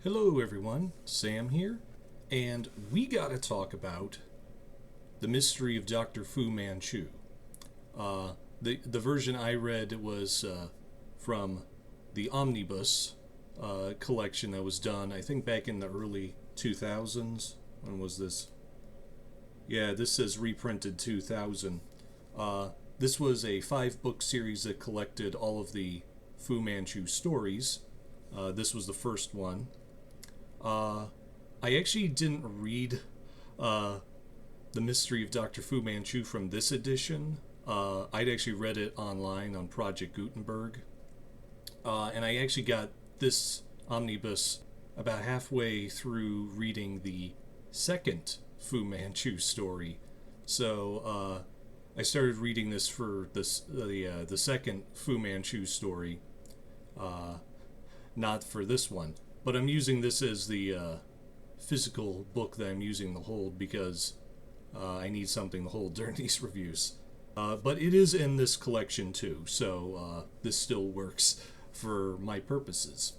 Hello everyone, Sam here, and we gotta talk about the mystery of Dr. Fu-Manchu. The version I read was from the Omnibus collection that was done, I think back in the early 2000s. When was this? Yeah, this says reprinted 2000. This was a 5-book series that collected all of the Fu-Manchu stories. This was the first one. I actually didn't read The Mystery of Dr. Fu-Manchu from this edition. I'd actually read it online on Project Gutenberg. And I actually got this omnibus about halfway through reading the second Fu-Manchu story. So I started reading this for the second Fu-Manchu story, not for this one. But I'm using this as the physical book that I'm using to hold because I need something to hold during these reviews. But it is in this collection too, so this still works for my purposes.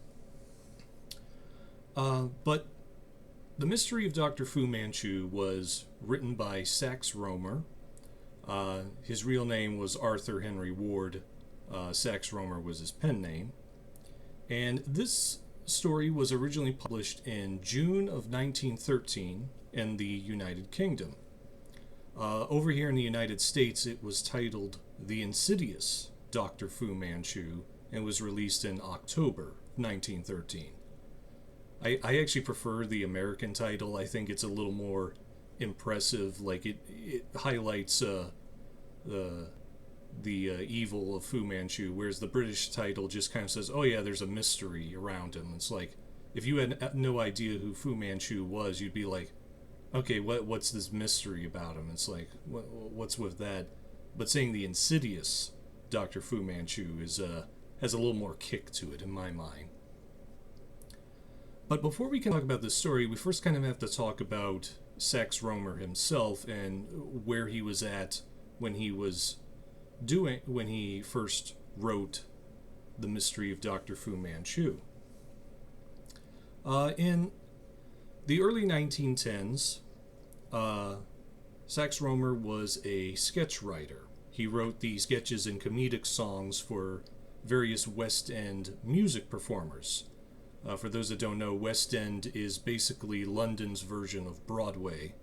But The Mystery of Dr. Fu-Manchu was written by Sax Rohmer. His real name was Arthur Henry Ward. Sax Rohmer was his pen name. And this story was originally published in June of 1913 in the United Kingdom. Over here in the United States, it was titled The Insidious Dr. Fu-Manchu and was released in October 1913. I actually prefer the American title. I think it's a little more impressive. Like it highlights the evil of Fu Manchu, whereas the British title just kind of says, oh yeah, there's a mystery around him. It's like, if you had no idea who Fu Manchu was, you'd be like, okay, what's this mystery about him? It's like, what's with that? But saying the insidious Dr. Fu Manchu has a little more kick to it in my mind. But before we can talk about this story, we first kind of have to talk about Sax Rohmer himself and where he was at when he first wrote The Mystery of Dr. Fu-Manchu. In the early 1910s, Sax Rohmer was a sketch writer. He wrote the sketches and comedic songs for various West End music performers. For those that don't know, West End is basically London's version of Broadway.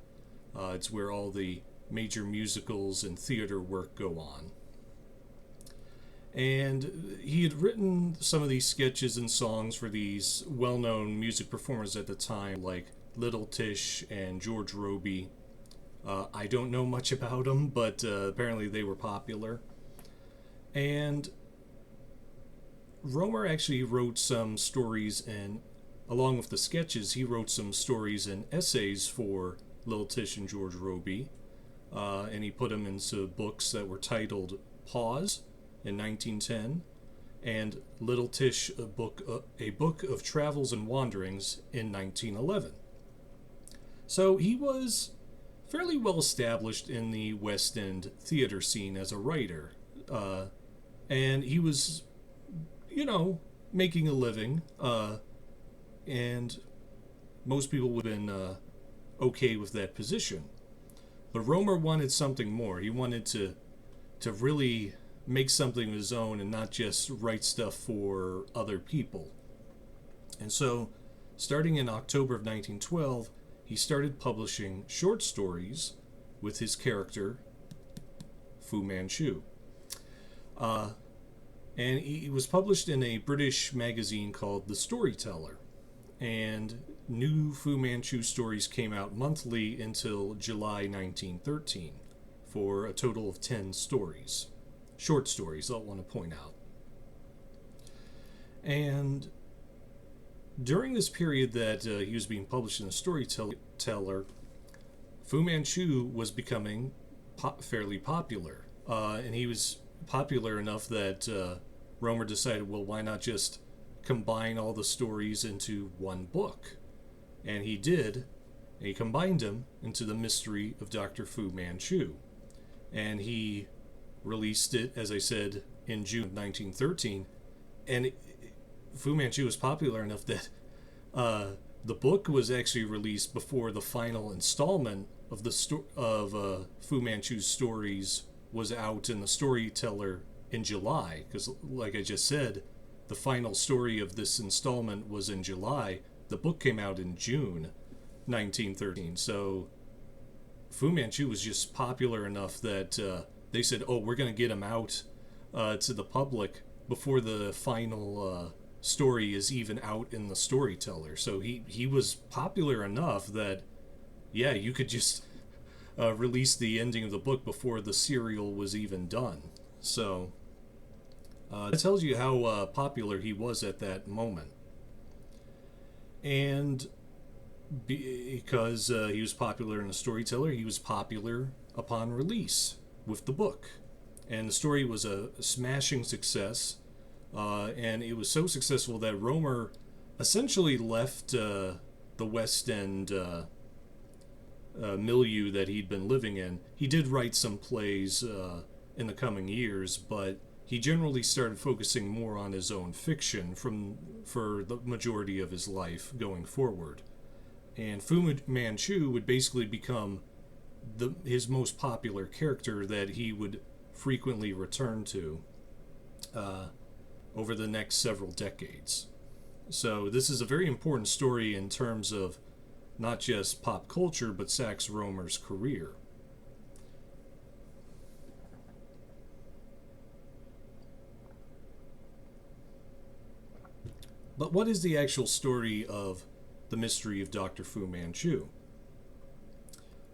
It's where all the major musicals and theater work go on. And he had written some of these sketches and songs for these well-known music performers at the time, like Little Tish and George Robey. I don't know much about them, but apparently they were popular. And Rohmer actually wrote some stories, and along with the sketches, he wrote some stories and essays for Little Tish and George Robey. And he put them into books that were titled Pause in 1910, and Little Tish, a book of travels and wanderings in 1911. So he was fairly well established in the West End theater scene as a writer, and he was, making a living, and most people would have been okay with that position. But Rohmer wanted something more. He wanted to really make something of his own and not just write stuff for other people. And so, starting in October of 1912, he started publishing short stories with his character, Fu Manchu. And he was published in a British magazine called The Storyteller. And new Fu Manchu stories came out monthly until July 1913 for a total of 10 stories. Short stories, I'll want to point out. And during this period that he was being published in The Storyteller, Fu Manchu was becoming fairly popular. And he was popular enough that Rohmer decided, well, why not just combine all the stories into one book? And he did, and he combined them into The Mystery of Dr. Fu-Manchu. And he released it, as I said, in June of 1913. And Fu Manchu was popular enough that The book was actually released before the final installment of Fu Manchu's stories was out in the Storyteller in July. Because, like I just said, the final story of this installment was in July. The book came out in June 1913. So Fu Manchu was just popular enough that they said, "Oh, we're going to get him out to the public before the final story is even out in the Storyteller." So he was popular enough that, yeah, you could just release the ending of the book before the serial was even done. So it tells you how popular he was at that moment. And because he was popular in the Storyteller, he was popular upon release with the book. And the story was a smashing success. And it was so successful that Rohmer essentially left the West End milieu that he'd been living in. He did write some plays in the coming years, but he generally started focusing more on his own fiction for the majority of his life going forward. And Fu Manchu would basically become his most popular character that he would frequently return to over the next several decades. So this is a very important story in terms of not just pop culture, but Sax Rohmer's career. But what is the actual story of the mystery of Dr. Fu Manchu?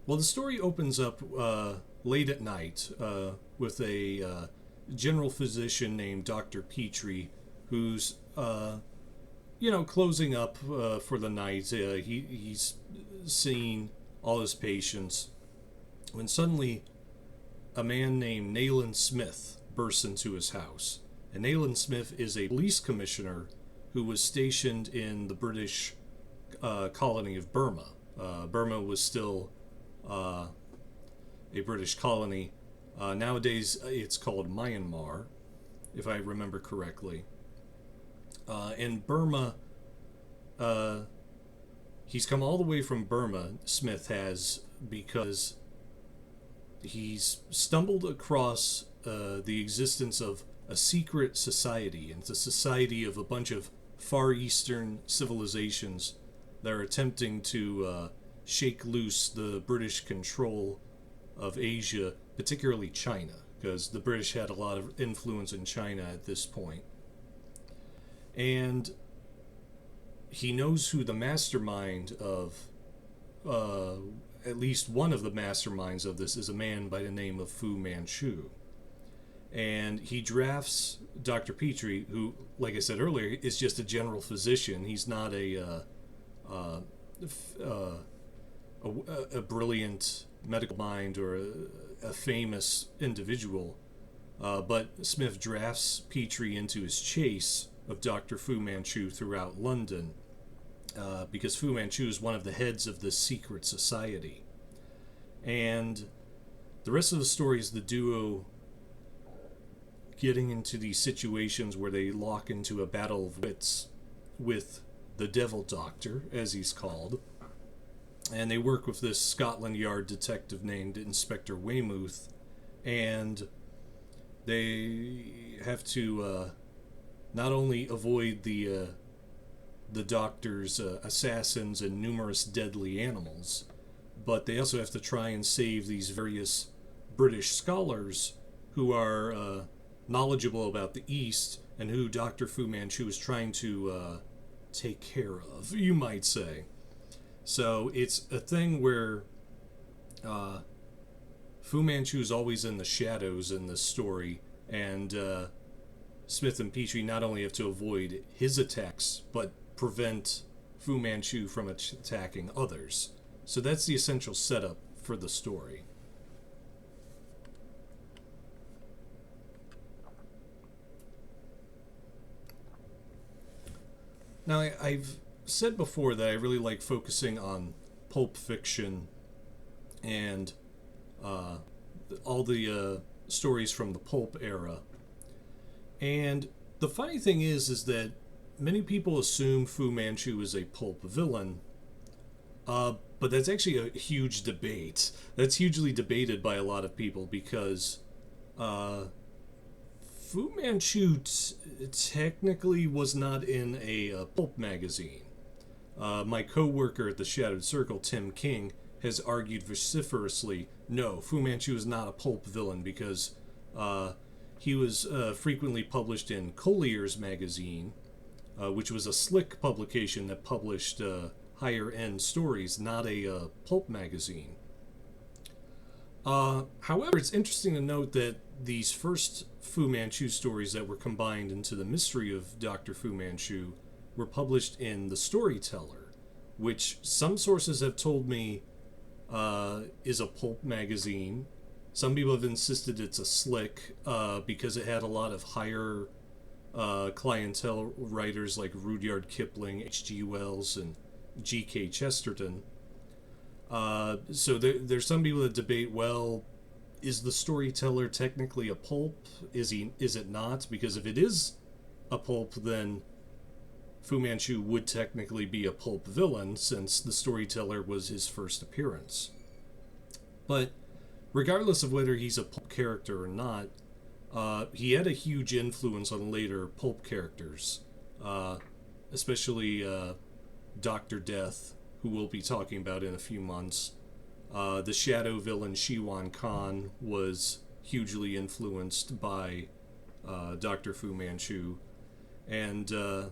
Well, the story opens up late at night with a general physician named Dr. Petrie, who's closing up for the night. He's seeing all his patients when suddenly a man named Nayland Smith bursts into his house. And Nayland Smith is a police commissioner who was stationed in the British colony of Burma. Burma was still a British colony. Nowadays, it's called Myanmar, if I remember correctly. In Burma, he's come all the way from Burma, Smith has, because he's stumbled across the existence of a secret society. And it's a society of a bunch of Far Eastern civilizations that are attempting to shake loose the British control of Asia, particularly China, because the British had a lot of influence in China at this point. And he knows who the mastermind of, at least one of the masterminds of this is a man by the name of Fu Manchu. And he drafts Dr. Petrie, who, like I said earlier, is just a general physician. He's not a brilliant medical mind or a famous individual. But Smith drafts Petrie into his chase of Dr. Fu Manchu throughout London, because Fu Manchu is one of the heads of this secret society. And the rest of the story is the duo getting into these situations where they lock into a battle of wits with the Devil Doctor, as he's called. And they work with this Scotland Yard detective named Inspector Weymouth, and they have to not only avoid the Doctor's assassins and numerous deadly animals, but they also have to try and save these various British scholars who are knowledgeable about the East and who Dr. Fu Manchu is trying to take care of, you might say. So it's a thing where Fu Manchu is always in the shadows in this story, and Smith and Petrie not only have to avoid his attacks, but prevent Fu Manchu from attacking others. So that's the essential setup for the story. Now, I've said before that I really like focusing on pulp fiction and all the stories from the pulp era. And the funny thing is that many people assume Fu-Manchu is a pulp villain, but that's actually a huge debate. That's hugely debated by a lot of people because Fu-Manchu technically was not in a pulp magazine. My co-worker at the Shadowed Circle, Tim King, has argued vociferously, no, Fu-Manchu is not a pulp villain because he was frequently published in Collier's magazine, which was a slick publication that published higher-end stories, not a pulp magazine. However, it's interesting to note that these first Fu-Manchu stories that were combined into the mystery of Dr. Fu-Manchu were published in The Storyteller, which some sources have told me is a pulp magazine. Some people have insisted it's a slick because it had a lot of higher clientele writers like Rudyard Kipling, H.G. Wells, and G.K. Chesterton. So there's some people that debate, well, is The Storyteller technically a pulp? Is it not? Because if it is a pulp, then Fu-Manchu would technically be a pulp villain since The Storyteller was his first appearance. But regardless of whether he's a pulp character or not, he had a huge influence on later pulp characters, especially Dr. Death, who we'll be talking about in a few months. The shadow villain Shiwan Khan was hugely influenced by Dr. Fu-Manchu. And who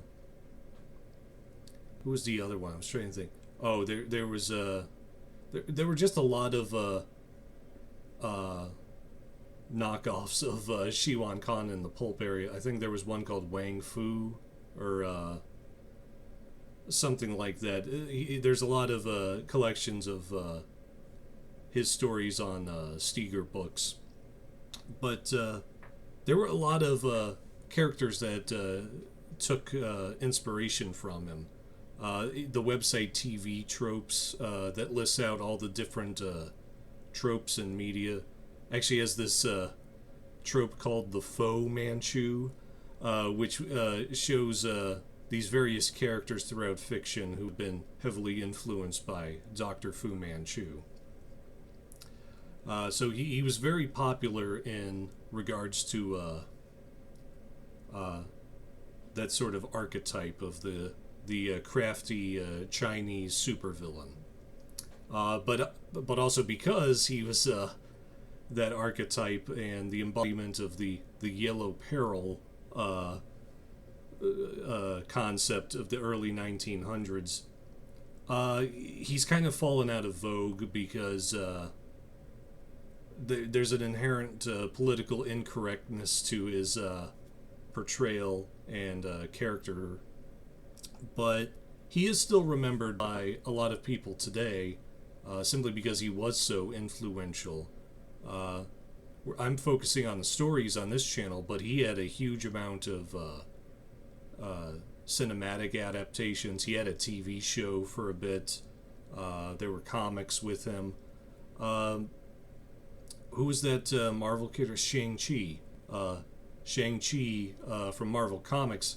was the other one? I was trying to think. Oh, there was there were just a lot of knockoffs of Shiwan Khan in the pulp area. I think there was one called Wang Fu or something like that. There's a lot of collections of his stories on Steger books. But there were a lot of characters that took inspiration from him. The website TV Tropes that lists out all the different tropes in media actually has this trope called the FU-MANCHU, which shows these various characters throughout fiction who've been heavily influenced by Dr. Fu-Manchu. So he was very popular in regards to that sort of archetype of the crafty Chinese supervillain. But also because he was that archetype and the embodiment of the yellow peril concept of the early 1900s, he's kind of fallen out of vogue because there's an inherent political incorrectness to his portrayal and character, but he is still remembered by a lot of people today simply because he was so influential. I'm focusing on the stories on this channel, but he had a huge amount of cinematic adaptations. He had a TV show for a bit. There were comics with him. Who was that Marvel character? Shang-Chi. Shang-Chi from Marvel Comics.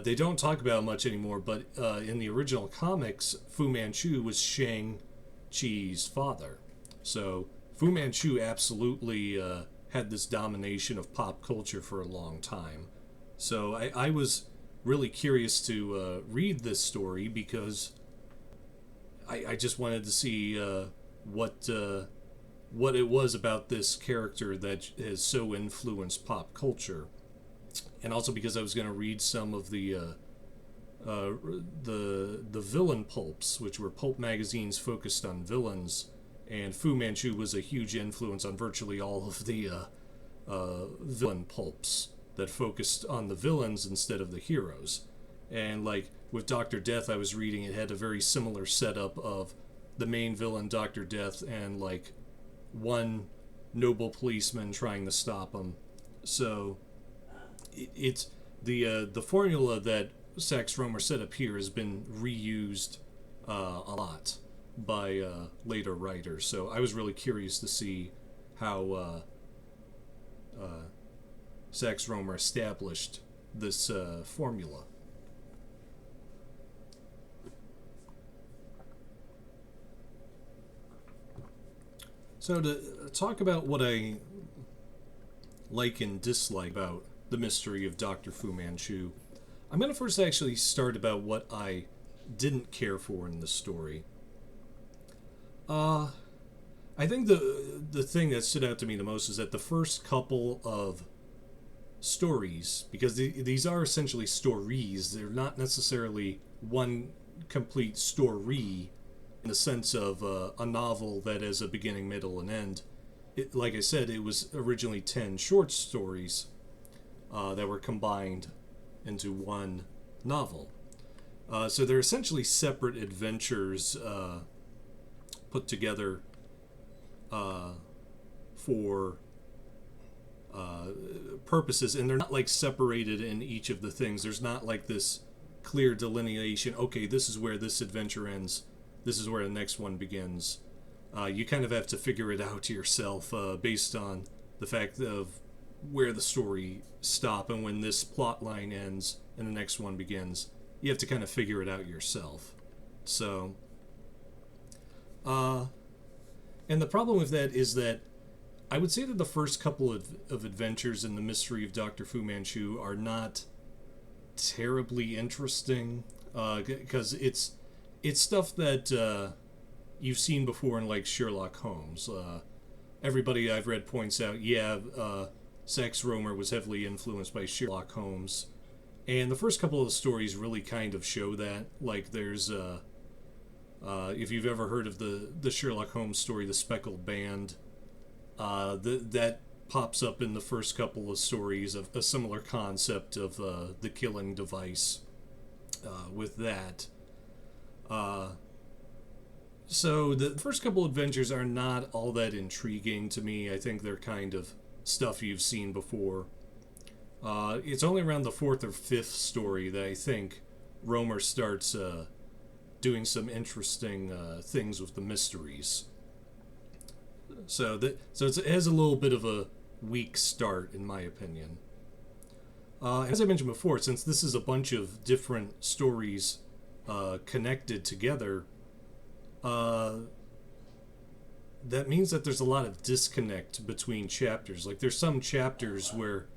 They don't talk about much anymore, but in the original comics, Fu-Manchu was Shang-Chi's father. So Fu-Manchu absolutely had this domination of pop culture for a long time. So I was really curious to read this story because I just wanted to see what it was about this character that has so influenced pop culture, and also because I was going to read some of the villain pulps, which were pulp magazines focused on villains, and Fu-Manchu was a huge influence on virtually all of the villain pulps that focused on the villains instead of the heroes. And like with Dr. Death, I was reading, it had a very similar setup of the main villain, Dr. Death, and like one noble policeman trying to stop him. So it's the formula that Sax Rohmer set up here has been reused a lot by later writers. So I was really curious to see how Sax Rohmer established this formula. So to talk about what I like and dislike about the mystery of Dr. Fu-Manchu, I'm going to first actually start about what I didn't care for in the story. I think the thing that stood out to me the most is that the first couple of stories, because these are essentially stories, they're not necessarily one complete story in the sense of a novel that has a beginning, middle, and end. Like I said, it was originally 10 short stories that were combined into one novel. So they're essentially separate adventures put together for purposes, and they're not like separated in each of the things. There's not like this clear delineation, okay, this is where this adventure ends, this is where the next one begins. You kind of have to figure it out yourself based on the fact of where the story stops and when this plot line ends and the next one begins. You have to kind of figure it out yourself. So, and the problem with that is that I would say that the first couple of adventures in the mystery of Dr. Fu-Manchu are not terribly interesting, because it's stuff that you've seen before in like Sherlock Holmes. Everybody I've read points out, Sax Rohmer was heavily influenced by Sherlock Holmes, and the first couple of stories really kind of show that. Like there's if you've ever heard of the Sherlock Holmes story, The Speckled Band, that pops up in the first couple of stories of a similar concept of the killing device with that. So the first couple adventures are not all that intriguing to me. I think they're kind of stuff you've seen before. It's only around the fourth or fifth story that I think Rohmer starts doing some interesting things with the mysteries. So it has a little bit of a weak start, in my opinion. As I mentioned before, since this is a bunch of different stories connected together, that means that there's a lot of disconnect between chapters. Like there's some chapters where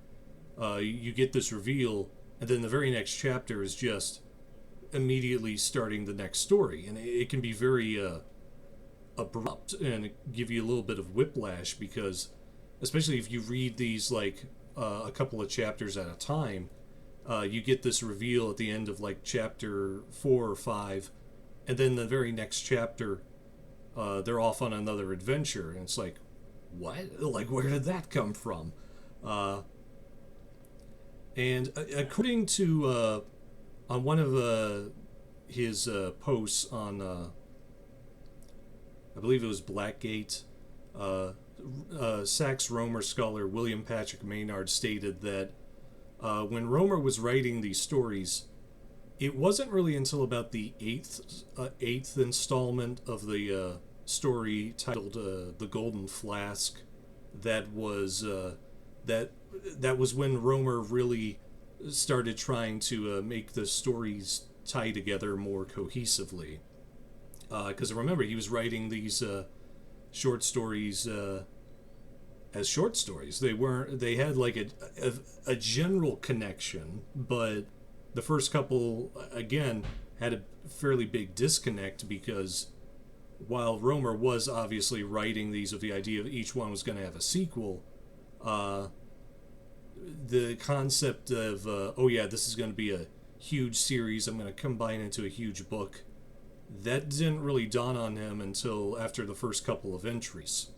you get this reveal, and then the very next chapter is just immediately starting the next story, and it can be very abrupt and give you a little bit of whiplash, because especially if you read these like a couple of chapters at a time, you get this reveal at the end of like chapter 4 or 5, and then the very next chapter they're off on another adventure, and it's like, what? Like, where did that come from? And according to on one of his posts on I believe it was Blackgate, Sax Rohmer scholar William Patrick Maynard stated that when Rohmer was writing these stories, it wasn't really until about the eighth installment of the story titled "The Golden Flask" that was when Rohmer really started trying to make the stories tie together more cohesively. Because remember, he was writing these short stories as short stories. They had like a general connection, but the first couple again had a fairly big disconnect, because while Rohmer was obviously writing these with the idea of each one was going to have a sequel, the concept of this is going to be a huge series, I'm going to combine into a huge book, that didn't really dawn on him until after the first couple of entries.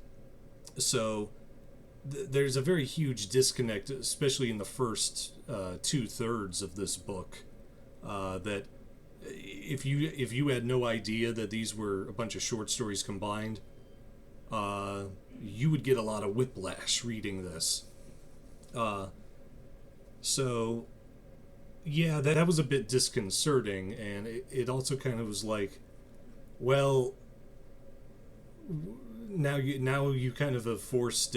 So there's a very huge disconnect, especially in the first 2/3 of this book, that if you had no idea that these were a bunch of short stories combined, you would get a lot of whiplash reading this. So yeah, that was a bit disconcerting, and it also kind of was like, well, now you kind of have forced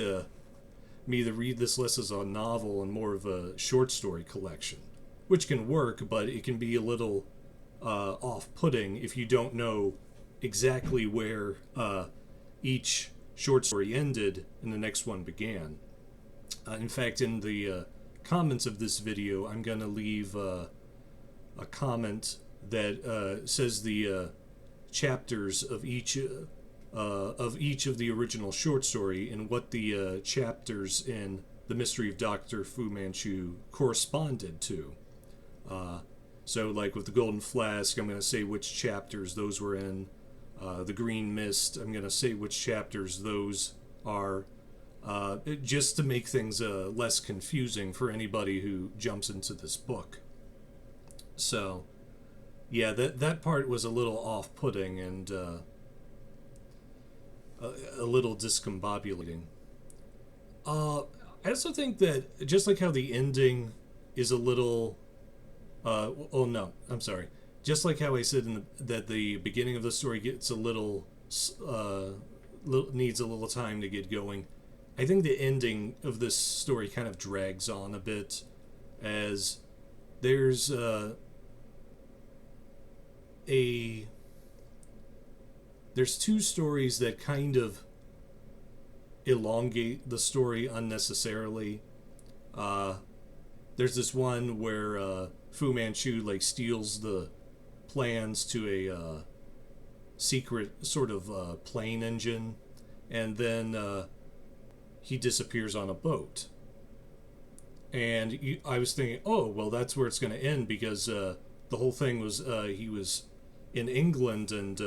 me to read this less as a novel and more of a short story collection, which can work, but it can be a little off-putting if you don't know exactly where each short story ended and the next one began. In fact, in the comments of this video, I'm going to leave a comment that says the chapters of each of the original short story and what the chapters in The Mystery of Dr. Fu-Manchu corresponded to. So, like with the Golden Flask, I'm going to say which chapters those were in. The Green Mist, I'm going to say which chapters those are, just to make things less confusing for anybody who jumps into this book. So, yeah, that part was a little off-putting and a little discombobulating. I also think that just like how the ending is a little... oh no, I'm sorry. Just like how I said that the beginning of the story gets a little... needs a little time to get going, I think the ending of this story kind of drags on a bit, as there's there's two stories that kind of elongate the story unnecessarily. There's this one where Fu-Manchu like steals the plans to a secret sort of plane engine, and then he disappears on a boat. And I was thinking, oh, well, that's where it's going to end, because the whole thing was he was in England and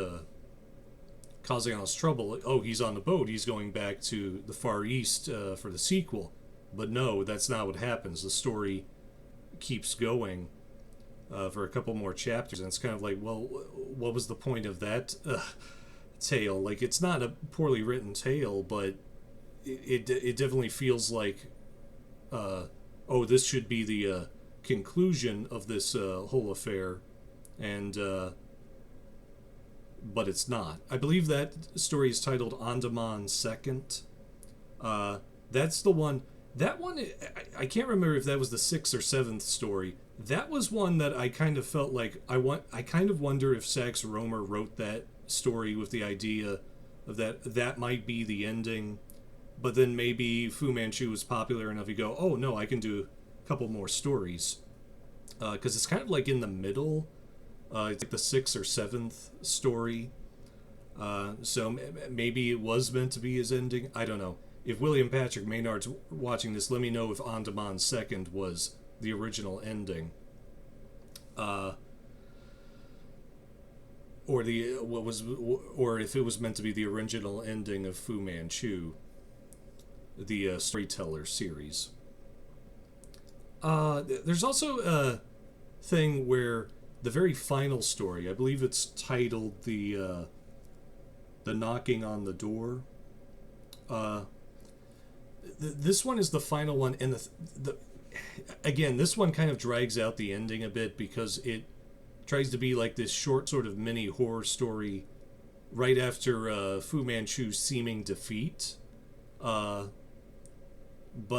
causing all this trouble. Oh, he's on the boat. He's going back to the Far East for the sequel. But no, that's not what happens. The story keeps going for a couple more chapters, and it's kind of like, well, what was the point of that tale? Like, it's not a poorly written tale, but it definitely feels like, oh, this should be the conclusion of this whole affair, and but it's not. I believe that story is titled Andaman Second. That's the one. That one, I can't remember if that was the 6th or 7th story. That was one that I kind of felt like I kind of wonder if Sax Rohmer wrote that story with the idea of that might be the ending, but then maybe Fu-Manchu was popular enough to go, oh no, I can do a couple more stories, because it's kind of like in the middle. It's like the 6th or 7th story, so maybe it was meant to be his ending. I don't know. If William Patrick Maynard's watching this, let me know if Andaman Second was the original ending, or if it was meant to be the original ending of Fu-Manchu, the Storyteller series. There's also a thing where the very final story, I believe it's titled the Knocking on the Door. This one is the final one, and again, this one kind of drags out the ending a bit because it tries to be like this short sort of mini horror story right after Fu-Manchu's seeming defeat. But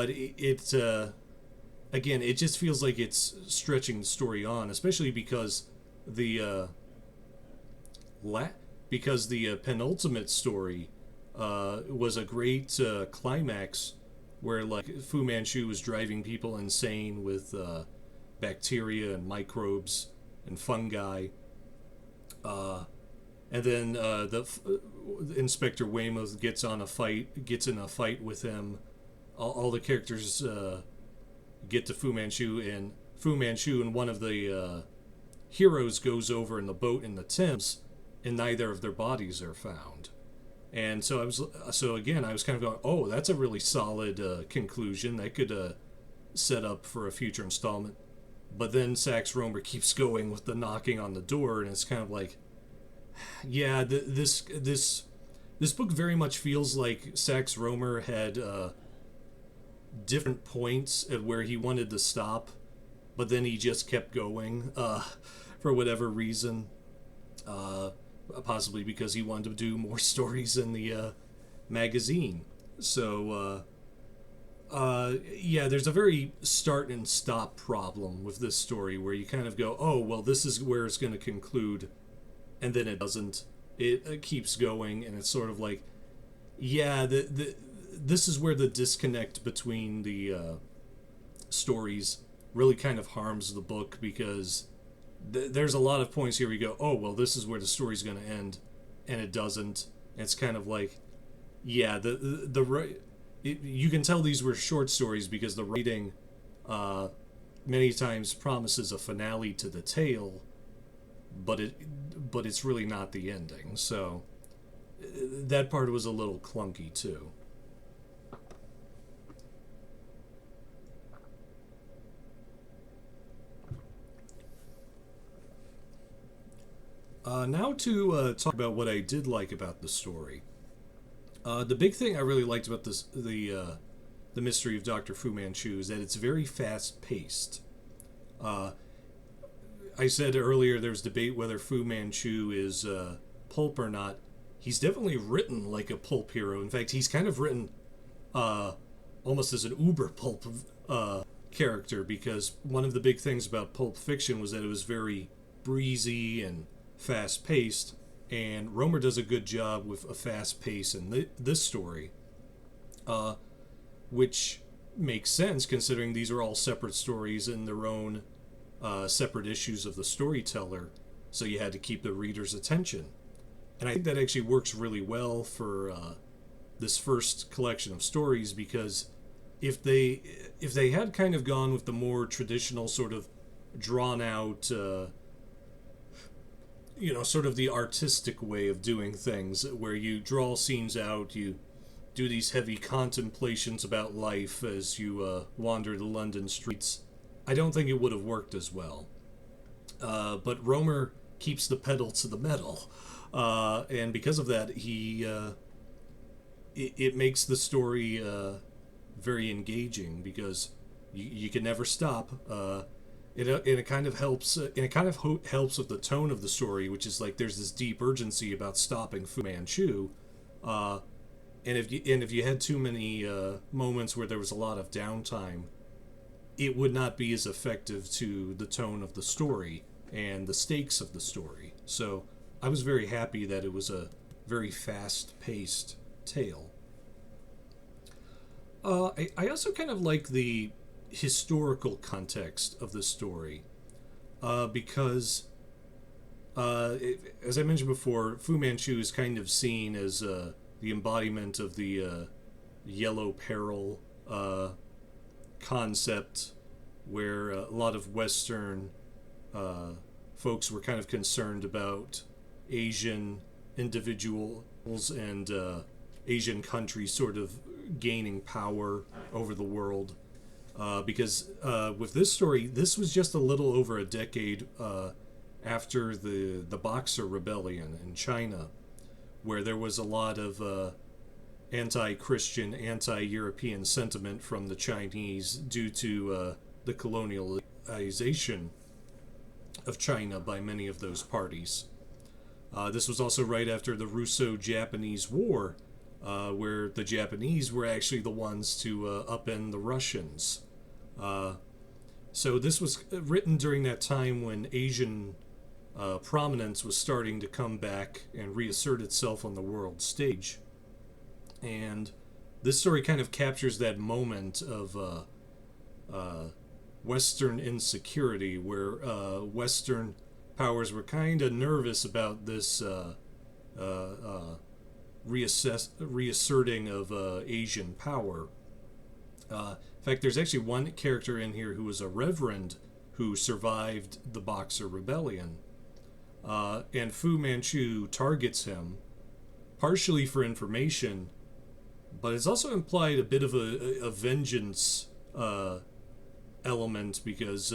it again, it just feels like it's stretching the story on, especially because the penultimate story was a great climax where like Fu-Manchu was driving people insane with bacteria and microbes and fungi, and then the Inspector Weymouth gets in a fight with him. All the characters get to Fu-Manchu, and Fu-Manchu and one of the heroes goes over in the boat in the Thames, and neither of their bodies are found. And so I was kind of going, oh, that's a really solid conclusion that could set up for a future installment. But then Sax Rohmer keeps going with the knocking on the door, and it's kind of like, yeah, this book very much feels like Sax Rohmer had different points at where he wanted to stop, but then he just kept going for whatever reason. Possibly because he wanted to do more stories in the magazine. So, yeah, there's a very start and stop problem with this story where you kind of go, oh, well, this is where it's going to conclude, and then it doesn't. It keeps going, and it's sort of like, Yeah, this is where the disconnect between the stories really kind of harms the book, because there's a lot of points here we go, oh well, this is where the story's going to end, and it doesn't. It's kind of like, yeah, you can tell these were short stories because the writing uh, many times promises a finale to the tale, but it's really not the ending. So that part was a little clunky too. Now to talk about what I did like about the story. The big thing I really liked about the mystery of Doctor Fu Manchu is that it's very fast paced. Uh, I said earlier there's debate whether Fu Manchu is pulp or not. He's definitely written like a pulp hero. In fact, he's kind of written uh, almost as an uber pulp character, because one of the big things about pulp fiction was that it was very breezy and fast paced, and Rohmer does a good job with a fast pace in this story, uh, which makes sense considering these are all separate stories in their own separate issues of the storyteller, so you had to keep the reader's attention. And I think that actually works really well for this first collection of stories, because if they had kind of gone with the more traditional sort of drawn out sort of the artistic way of doing things, where you draw scenes out, you do these heavy contemplations about life as you wander the London streets, I don't think it would have worked as well. But Rohmer keeps the pedal to the metal, and because of that, it makes the story very engaging, because you can never stop. It kind of helps. And it kind of helps with the tone of the story, which is like there's this deep urgency about stopping Fu Manchu. Uh, and if you had too many moments where there was a lot of downtime, it would not be as effective to the tone of the story and the stakes of the story. So I was very happy that it was a very fast-paced tale. I also kind of like the historical context of the story, because, as I mentioned before, Fu Manchu is kind of seen as the embodiment of the yellow peril concept, where a lot of Western folks were kind of concerned about Asian individuals and Asian countries sort of gaining power over the world. Because with this story, this was just a little over a decade after the Boxer Rebellion in China, where there was a lot of anti-Christian, anti-European sentiment from the Chinese due to the colonialization of China by many of those parties. This was also right after the Russo-Japanese War, where the Japanese were actually the ones to upend the Russians. So this was written during that time when Asian prominence was starting to come back and reassert itself on the world stage. And this story kind of captures that moment of Western insecurity, where Western powers were kind of nervous about this reasserting of Asian power. In fact, there's actually one character in here who was a reverend who survived the Boxer Rebellion, and Fu Manchu targets him, partially for information, but it's also implied a bit of a vengeance element, because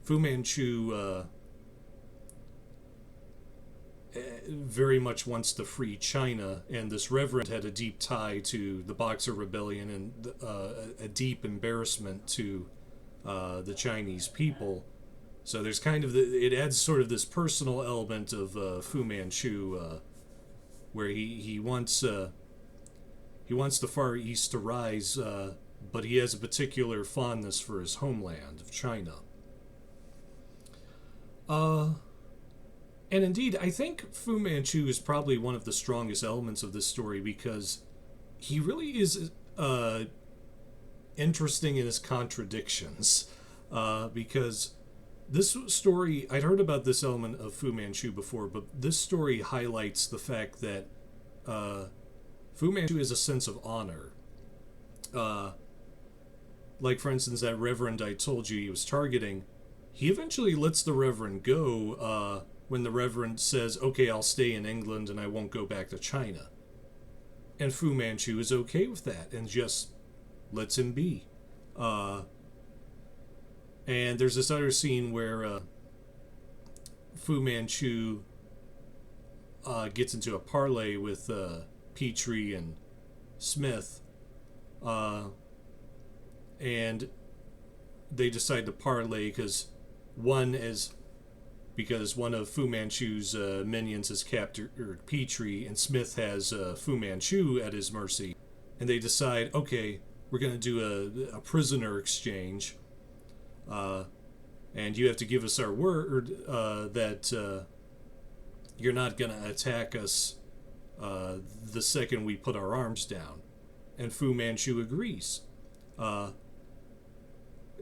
Fu Manchu very much wants to free China, and this reverend had a deep tie to the Boxer Rebellion and a deep embarrassment to the Chinese people. So there's kind of it adds sort of this personal element of Fu Manchu, where he wants the Far East to rise, but he has a particular fondness for his homeland of China. And indeed, I think Fu Manchu is probably one of the strongest elements of this story, because he really is interesting in his contradictions, because this story, I'd heard about this element of Fu Manchu before, but this story highlights the fact that Fu Manchu has a sense of honor. Like, for instance, that reverend I told you he was targeting, he eventually lets the reverend go when the reverend says, okay, I'll stay in England and I won't go back to China. And Fu Manchu is okay with that and just lets him be. And there's this other scene where Fu Manchu gets into a parley with Petrie and Smith, and they decide to parley because one of Fu Manchu's minions has captured Petrie, and Smith has Fu Manchu at his mercy, and they decide, okay, we're going to do a prisoner exchange, and you have to give us our word that you're not going to attack us the second we put our arms down. And Fu Manchu agrees.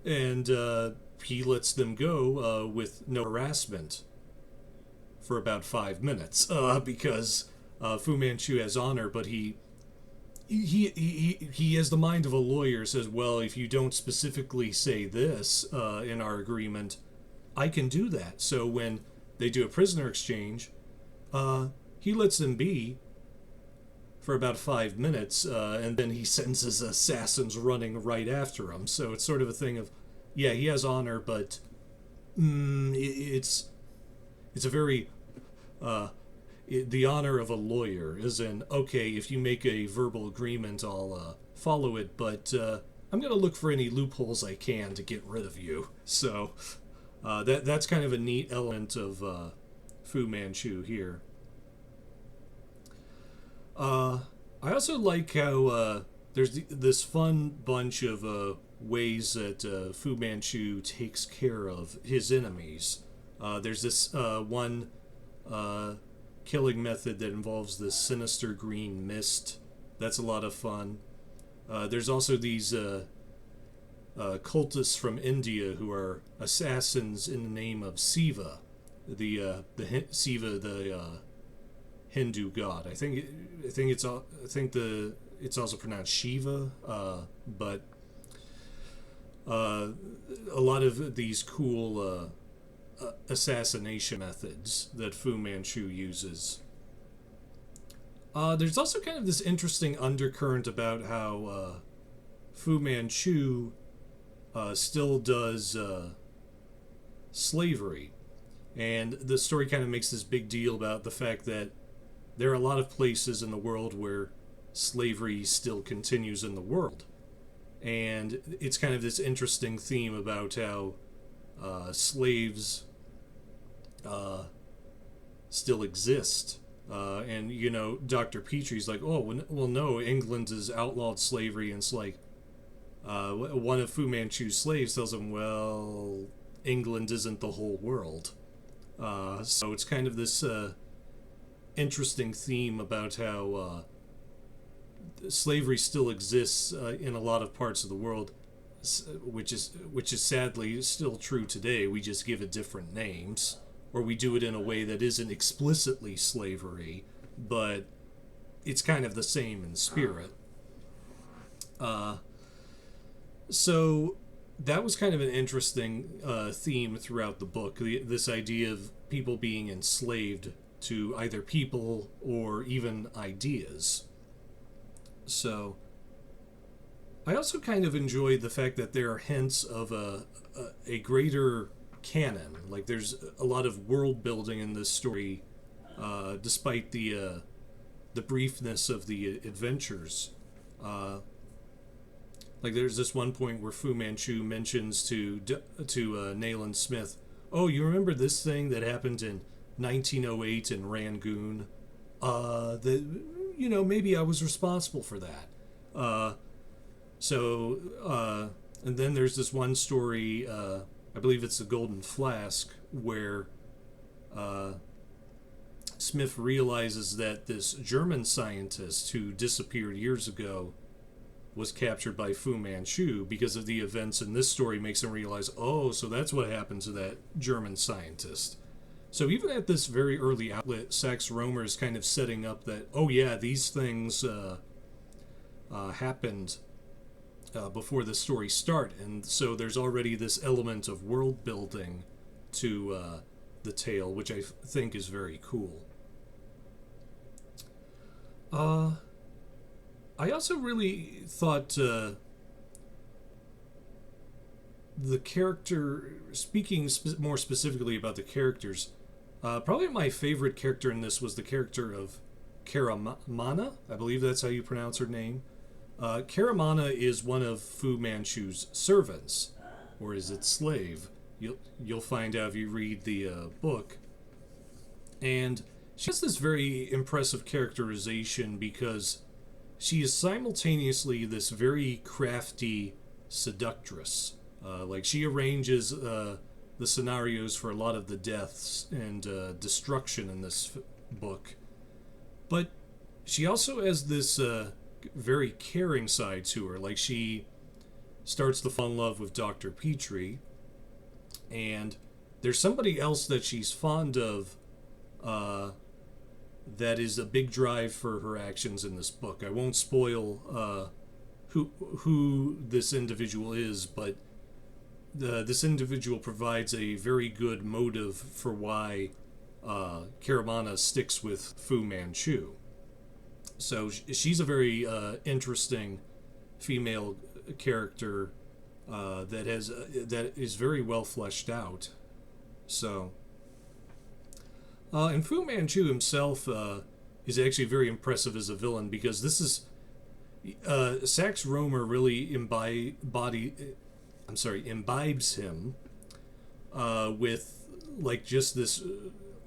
And he lets them go with no harassment for about 5 minutes because Fu Manchu has honor, but he has the mind of a lawyer. Says, well, if you don't specifically say this in our agreement, I can do that. So when they do a prisoner exchange, he lets them be for about 5 minutes, and then he sends his assassins running right after him. So it's sort of a thing of, yeah, he has honor, but it's a very the honor of a lawyer is in, okay, if you make a verbal agreement, I'll follow it, but I'm going to look for any loopholes I can to get rid of you. So that's kind of a neat element of Fu Manchu here. I also like how there's this fun bunch of ways that Fu Manchu takes care of his enemies. There's this one killing method that involves this sinister green mist. That's a lot of fun. There's also these cultists from India who are assassins in the name of Siva, the Hindu god. I think it's also pronounced Shiva, but a lot of these cool assassination methods that Fu Manchu uses. There's also kind of this interesting undercurrent about how Fu Manchu still does slavery, and the story kind of makes this big deal about the fact that there are a lot of places in the world where slavery still continues in the world. And it's kind of this interesting theme about how slaves still exist. And, you know, Dr. Petrie's like, oh, well, no, England has outlawed slavery. And it's like, one of Fu Manchu's slaves tells him, well, England isn't the whole world. So it's kind of this interesting theme about how slavery still exists in a lot of parts of the world, which is sadly still true today. We just give it different names, or we do it in a way that isn't explicitly slavery, but it's kind of the same in spirit. So that was kind of an interesting theme throughout the book, this idea of people being enslaved to either people or even ideas. So I also kind of enjoyed the fact that there are hints of a greater canon. Like, there's a lot of world building in this story, despite the briefness of the adventures. Like, there's this one point where Fu Manchu mentions to Nayland Smith, oh, you remember this thing that happened in 1908 in Rangoon? Maybe I was responsible for that. And then there's this one story, I believe it's the Golden Flask, where Smith realizes that this German scientist who disappeared years ago was captured by Fu-MANCHU because of the events in this story makes him realize, oh, so that's what happened to that German scientist. So even at this very early outlet, Sax Rohmer is kind of setting up that, oh yeah, these things happened before the story start, and so there's already this element of world building to the tale, which I think is very cool. I also really thought the character, speaking more specifically about the characters, probably my favorite character in this was the character of Karamana. I believe that's how you pronounce her name. Karamana is one of Fu-MANCHU's servants, or is it slave? You'll find out if you read the book. And she has this very impressive characterization because she is simultaneously this very crafty seductress. Like she arranges the scenarios for a lot of the deaths and destruction in this book. But she also has this very caring side to her. Like she starts to fall in love with Dr. Petrie, and there's somebody else that she's fond of that is a big drive for her actions in this book. I won't spoil who this individual is, but this individual provides a very good motive for why Karamana sticks with Fu-MANCHU. So she's a very interesting female character that is very well fleshed out. So, and Fu-MANCHU himself is actually very impressive as a villain, because this is Sax Rohmer really imbibes him with like just this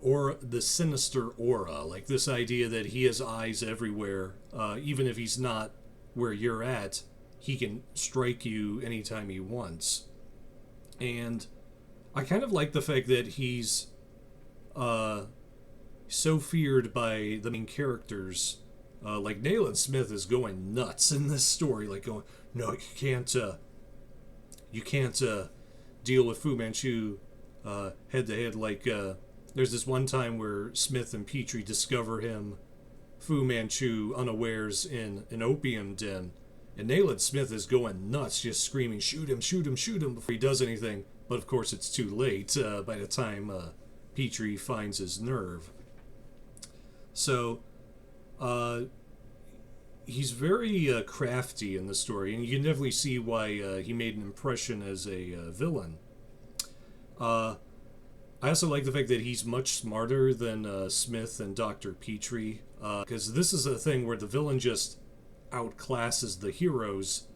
aura, the sinister aura, like this idea that he has eyes everywhere, even if he's not where you're at, he can strike you anytime he wants. And I kind of like the fact that he's so feared by the main characters. Like Nayland Smith is going nuts in this story, like going, no, you can't deal with Fu-MANCHU head to head. Like there's this one time where Smith and Petrie discover him, Fu-MANCHU, unawares in an opium den, and Nayland Smith is going nuts, just screaming, shoot him, shoot him, shoot him, before he does anything. But of course it's too late by the time Petrie finds his nerve. So he's very crafty in the story, and you can definitely see why he made an impression as a villain. I also like the fact that he's much smarter than Smith and Dr. Petrie, because this is a thing where the villain just outclasses the heroes,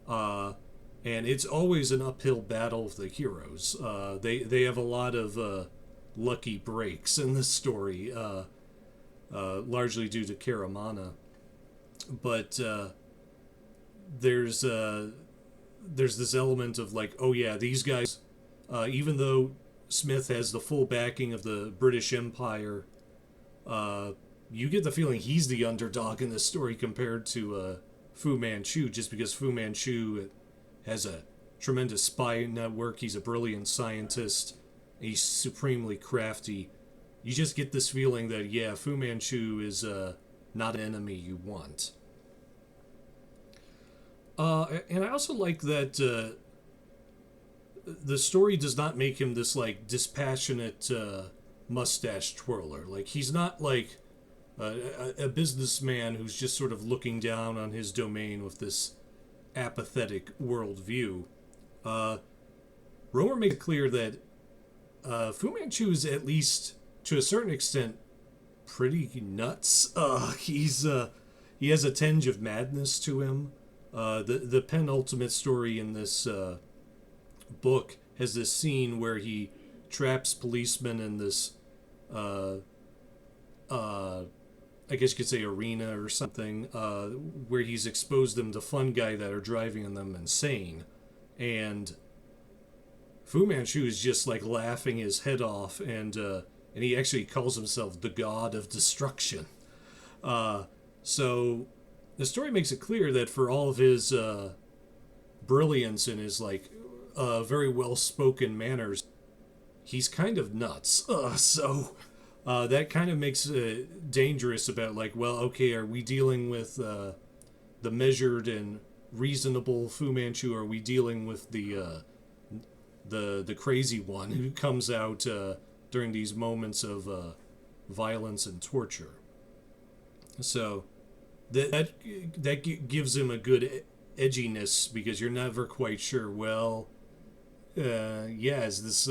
and it's always an uphill battle of the heroes. They have a lot of lucky breaks in this story, largely due to Karamana. But there's this element of like, oh yeah, these guys, even though Smith has the full backing of the British Empire, you get the feeling he's the underdog in this story compared to Fu-MANCHU, just because Fu-MANCHU has a tremendous spy network, he's a brilliant scientist, he's supremely crafty. You just get this feeling that, yeah, Fu-MANCHU is not an enemy you want. And I also like that the story does not make him this like dispassionate mustache twirler. Like he's not like a businessman who's just sort of looking down on his domain with this apathetic worldview. Rohmer makes it clear that Fu-MANCHU is, at least to a certain extent, pretty nuts. He has a tinge of madness to him. The penultimate story in this book has this scene where he traps policemen in this I guess you could say arena or something, where he's exposed them to fungi that are driving them insane, and Fu-MANCHU is just like laughing his head off, and and he actually calls himself the god of destruction. So the story makes it clear that for all of his brilliance and his like very well spoken manners, he's kind of nuts. So that kind of makes it dangerous about like, well, okay, are we dealing with the measured and reasonable Fu-Manchu? Or are we dealing with the crazy one who comes out during these moments of violence and torture? So that gives him a good edginess, because you're never quite sure, well, is this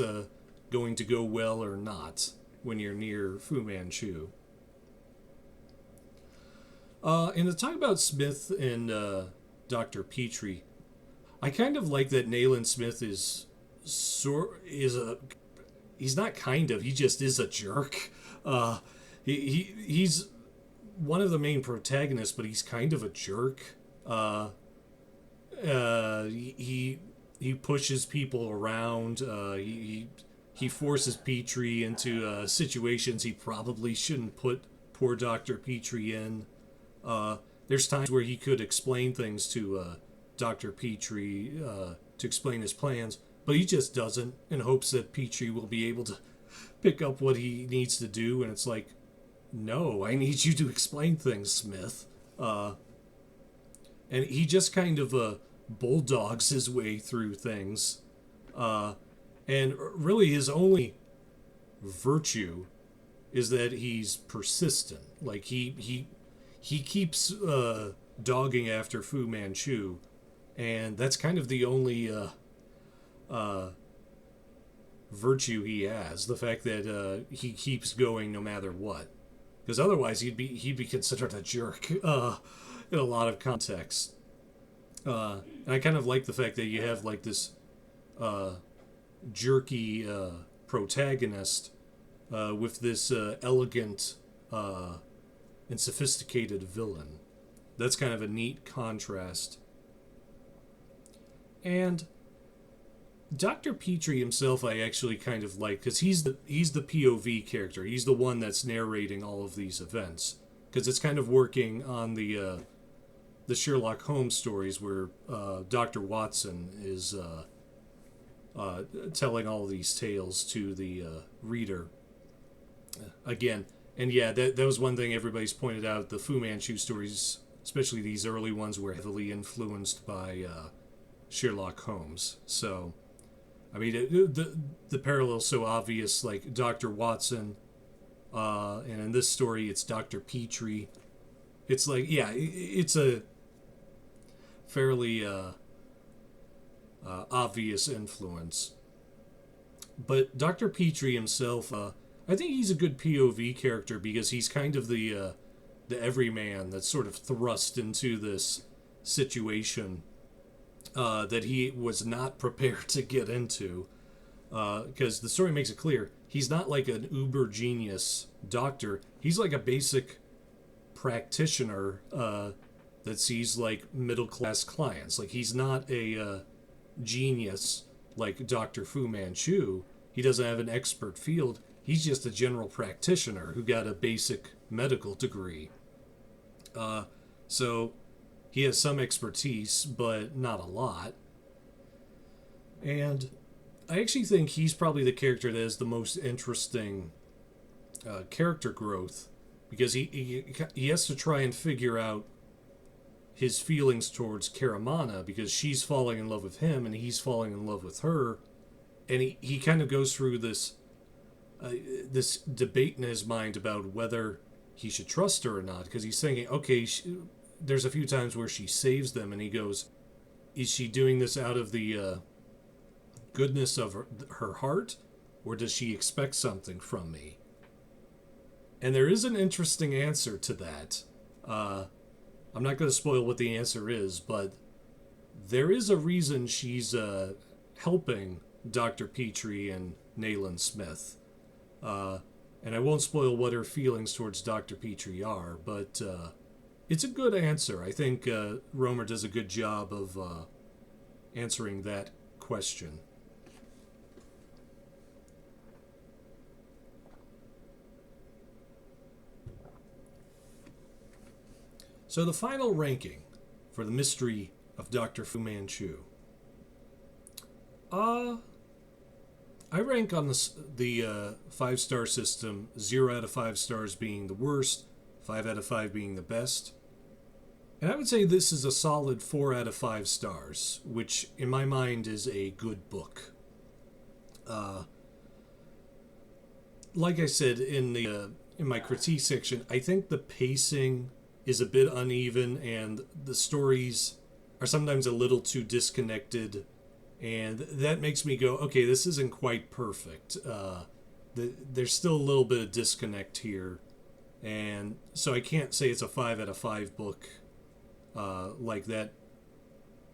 going to go well or not when you're near Fu-Manchu. And to talk about Smith and Dr. Petrie, I kind of like that Nayland Smith he's not kind of, he just is a jerk. He's one of the main protagonists, but he's kind of a jerk. He pushes people around. He forces Petrie into situations he probably shouldn't put poor Dr. Petrie in. There's times where he could explain things to Dr. Petrie to explain his plans, but he just doesn't, in hopes that Petrie will be able to pick up what he needs to do. And it's like, no, I need you to explain things, Smith. And he just kind of bulldogs his way through things. And really his only virtue is that he's persistent. Like he keeps dogging after Fu-Manchu, and that's kind of the only virtue he has. The fact that he keeps going no matter what, because otherwise he'd be considered a jerk in a lot of contexts. And I kind of like the fact that you have like this jerky protagonist with this elegant and sophisticated villain. That's kind of a neat contrast. And Dr. Petrie himself I actually kind of like, because he's the POV character. He's the one that's narrating all of these events, because it's kind of working on the Sherlock Holmes stories where Dr. Watson is telling all these tales to the reader. Again, and yeah, that was one thing everybody's pointed out. The Fu-Manchu stories, especially these early ones, were heavily influenced by Sherlock Holmes. So, I mean, the parallel's so obvious, like Dr. Watson, and in this story it's Dr. Petrie. It's like, yeah, it's a fairly obvious influence. But Dr. Petrie himself, I think he's a good POV character, because he's kind of the everyman that's sort of thrust into this situation that he was not prepared to get into. Because the story makes it clear, he's not like an uber genius doctor. He's like a basic practitioner that sees like middle class clients. Like, he's not a genius like Dr. Fu-Manchu. He doesn't have an expert field. He's just a general practitioner who got a basic medical degree. So he has some expertise, but not a lot. And I actually think he's probably the character that has the most interesting character growth, because he has to try and figure out his feelings towards Karamana, because she's falling in love with him and he's falling in love with her. And he kind of goes through this debate in his mind about whether he should trust her or not, because he's thinking, okay, there's a few times where she saves them, and he goes, is she doing this out of the goodness of her heart, or does she expect something from me? And there is an interesting answer to that. I'm not going to spoil what the answer is, but there is a reason she's helping Dr. Petrie and Nayland Smith. And I won't spoil what her feelings towards Dr. Petrie are, but it's a good answer. I think Rohmer does a good job of answering that question. So the final ranking for the mystery of Dr. Fu-Manchu. I rank on the 5-star system, 0 out of 5 stars being the worst, 5 out of 5 being the best. And I would say this is a solid 4 out of 5 stars, which in my mind is a good book. Like I said in my critique section, I think the pacing is a bit uneven and the stories are sometimes a little too disconnected, and that makes me go, okay, this isn't quite perfect. There's still a little bit of disconnect here, and so I can't say it's a 5 out of 5 book like that.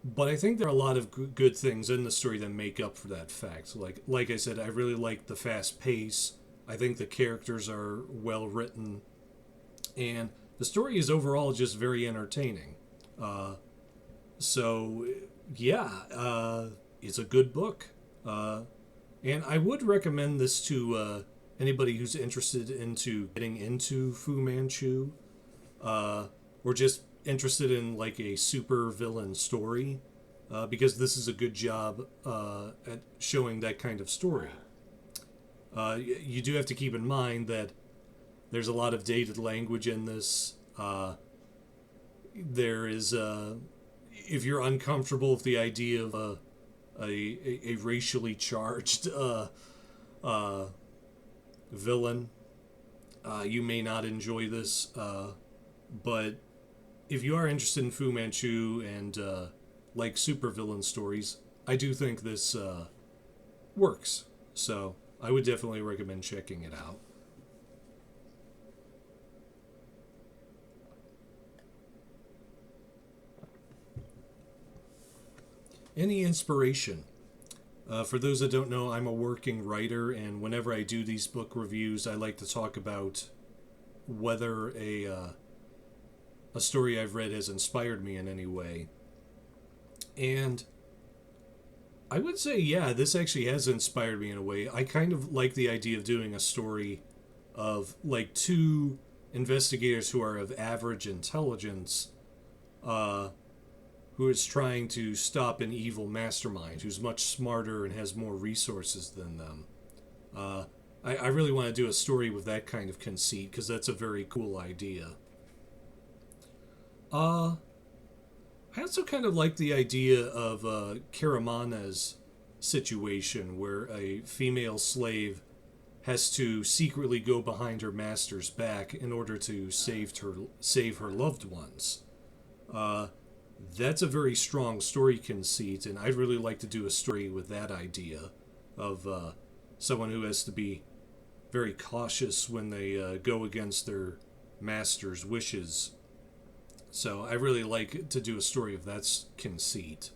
But I think there are a lot of good things in the story that make up for that fact. Like I said, I really like the fast pace. I think the characters are well written, and the story is overall just very entertaining. So yeah, it's a good book, and I would recommend this to anybody who's interested into getting into Fu-Manchu, or just interested in like a super villain story, because this is a good job at showing that kind of story. You do have to keep in mind that there's a lot of dated language in this. There is, if you're uncomfortable with the idea of a racially charged villain, you may not enjoy this. But if you are interested in Fu-Manchu and like supervillain stories, I do think this works. So I would definitely recommend checking it out. Any inspiration? For those that don't know, I'm a working writer, and whenever I do these book reviews, I like to talk about whether a story I've read has inspired me in any way. And I would say, yeah, this actually has inspired me in a way. I kind of like the idea of doing a story of like two investigators who are of average intelligence, who is trying to stop an evil mastermind who's much smarter and has more resources than them. I really want to do a story with that kind of conceit because that's a very cool idea. I also kind of like the idea of Karamana's situation where a female slave has to secretly go behind her master's back in order to save her loved ones. That's a very strong story conceit, and I'd really like to do a story with that idea of someone who has to be very cautious when they go against their master's wishes. So I really like to do a story of that conceit.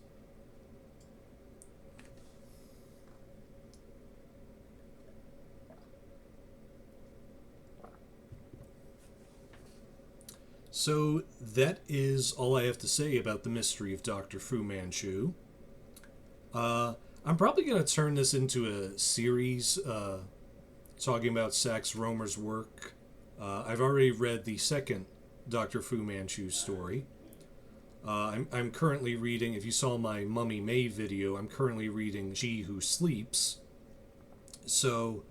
So that is all I have to say about the mystery of Dr. Fu-Manchu. I'm probably going to turn this into a series talking about Sax Rohmer's work. I've already read the second Dr. Fu-Manchu story. I'm currently reading, if you saw my Mummy May video, I'm currently reading She Who Sleeps. So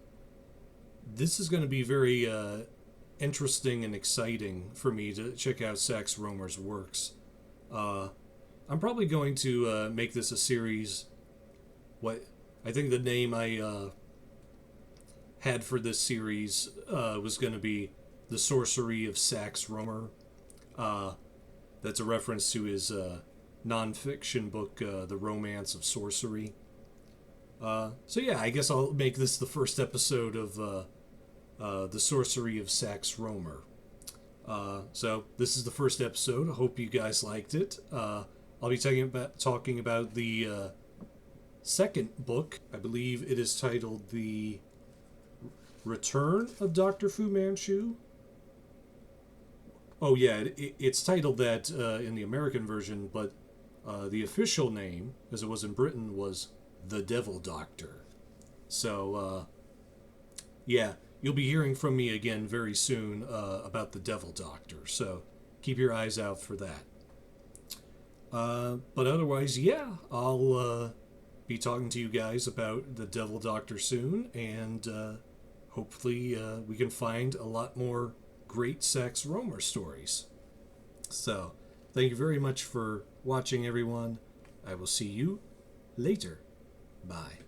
this is going to be very interesting and exciting for me to check out Sax Rohmer's works. I'm probably going to make this a series. I think the name I had for this series was going to be The Sorcery of Sax Rohmer. That's a reference to his non-fiction book, The Romance of Sorcery. So yeah, I guess I'll make this the first episode of The Sorcery of Sax Rohmer. So this is the first episode. I hope you guys liked it. I'll be talking about the second book. I believe it is titled The Return of Dr. Fu-Manchu. Oh yeah, it's titled that in the American version, but the official name, as it was in Britain, was The Devil Doctor. So yeah, you'll be hearing from me again very soon about the Devil Doctor. So keep your eyes out for that. But otherwise, yeah, I'll be talking to you guys about the Devil Doctor soon, and hopefully we can find a lot more great Sax Rohmer stories. So, thank you very much for watching, everyone. I will see you later. Bye.